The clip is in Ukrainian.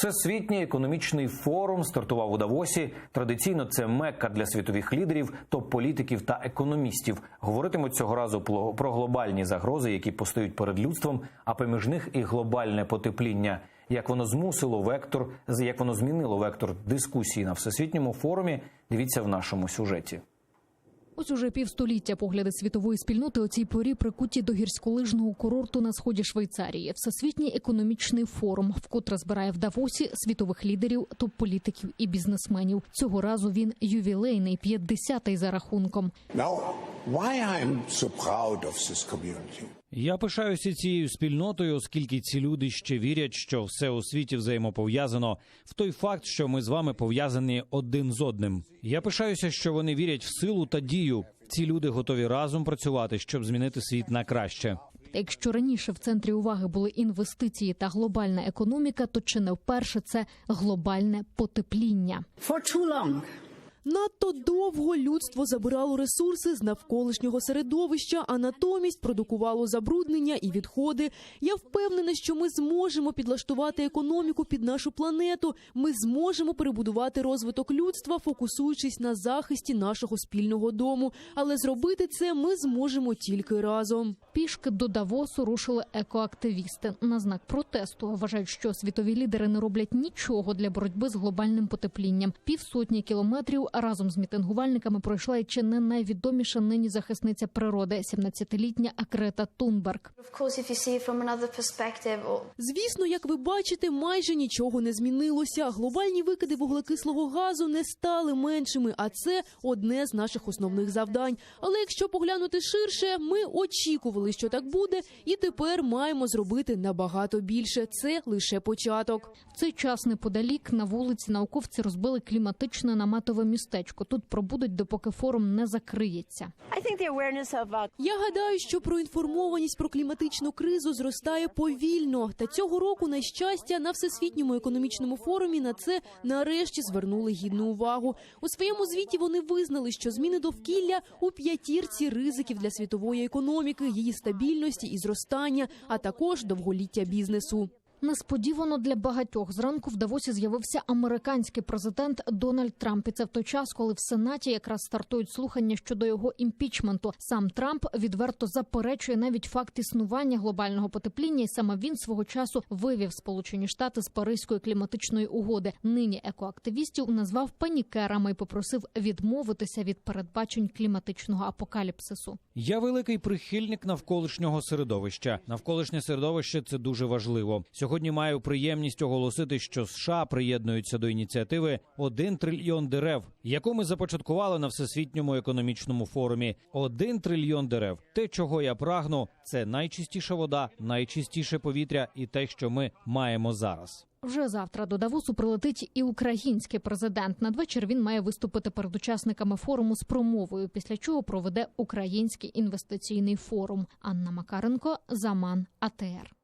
Всесвітній економічний форум стартував у Давосі. Традиційно це мекка для світових лідерів, топ-політиків та економістів. Говоритимуть цього разу про глобальні загрози, які постають перед людством, а поміж них і глобальне потепління. Як воно змінило вектор дискусії на Всесвітньому форумі, дивіться в нашому сюжеті. Ось уже півстоліття погляди світової спільноти о цій порі прикуті до гірськолижного курорту на сході Швейцарії. Всесвітній економічний форум вкотре збирає в Давосі світових лідерів, топ-політиків і бізнесменів. Цього разу він ювілейний, 50-й за рахунком. Я пишаюся цією спільнотою, оскільки ці люди ще вірять, що все у світі взаємопов'язано, в той факт, що ми з вами пов'язані один з одним. Я пишаюся, що вони вірять в силу та дію. Ці люди готові разом працювати, щоб змінити світ на краще. Якщо раніше в центрі уваги були інвестиції та глобальна економіка, то чи не вперше це глобальне потепління. Надто довго людство забирало ресурси з навколишнього середовища, а натомість продукувало забруднення і відходи. Я впевнена, що ми зможемо підлаштувати економіку під нашу планету. Ми зможемо перебудувати розвиток людства, фокусуючись на захисті нашого спільного дому. Але зробити це ми зможемо тільки разом. Пішки до Давосу рушили екоактивісти. На знак протесту вважають, що світові лідери не роблять нічого для боротьби з глобальним потеплінням. 500 кілометрів разом з мітингувальниками пройшла і чи не найвідоміша нині захисниця природи, 17-літня Грета Тунберг. Звісно, як ви бачите, майже нічого не змінилося. Глобальні викиди вуглекислого газу не стали меншими, а це одне з наших основних завдань. Але якщо поглянути ширше, ми очікували, що так буде, і тепер маємо зробити набагато більше. Це лише початок. В цей час неподалік на вулиці науковці розбили кліматичне наметове містечко. Тут пробудуть, допоки форум не закриється. Я гадаю, що проінформованість про кліматичну кризу зростає повільно. Та цього року, на щастя, на Всесвітньому економічному форумі на це нарешті звернули гідну увагу. У своєму звіті вони визнали, що зміни довкілля у п'ятірці ризиків для світової економіки, її стабільності і зростання, а також довголіття бізнесу. Несподівано для багатьох зранку в Давосі з'явився американський президент Дональд Трамп. І це в той час, коли в Сенаті якраз стартують слухання щодо його імпічменту. Сам Трамп відверто заперечує навіть факт існування глобального потепління, і саме він свого часу вивів Сполучені Штати з Паризької кліматичної угоди. Нині екоактивістів назвав панікерами і попросив відмовитися від передбачень кліматичного апокаліпсису. Я великий прихильник навколишнього середовища. Навколишнє середовище – це дуже важливо. Сьогодні маю приємність оголосити, що США приєднуються до ініціативи «1 трильйон дерев», яку ми започаткували на Всесвітньому економічному форумі. 1 трильйон дерев. Те, чого я прагну – це найчистіша вода, найчистіше повітря і те, що ми маємо зараз. Вже завтра до Давосу прилетить і український президент. Надвечір він має виступити перед учасниками форуму з промовою, після чого проведе Український інвестиційний форум. Анна Макаренко, Заман, АТР.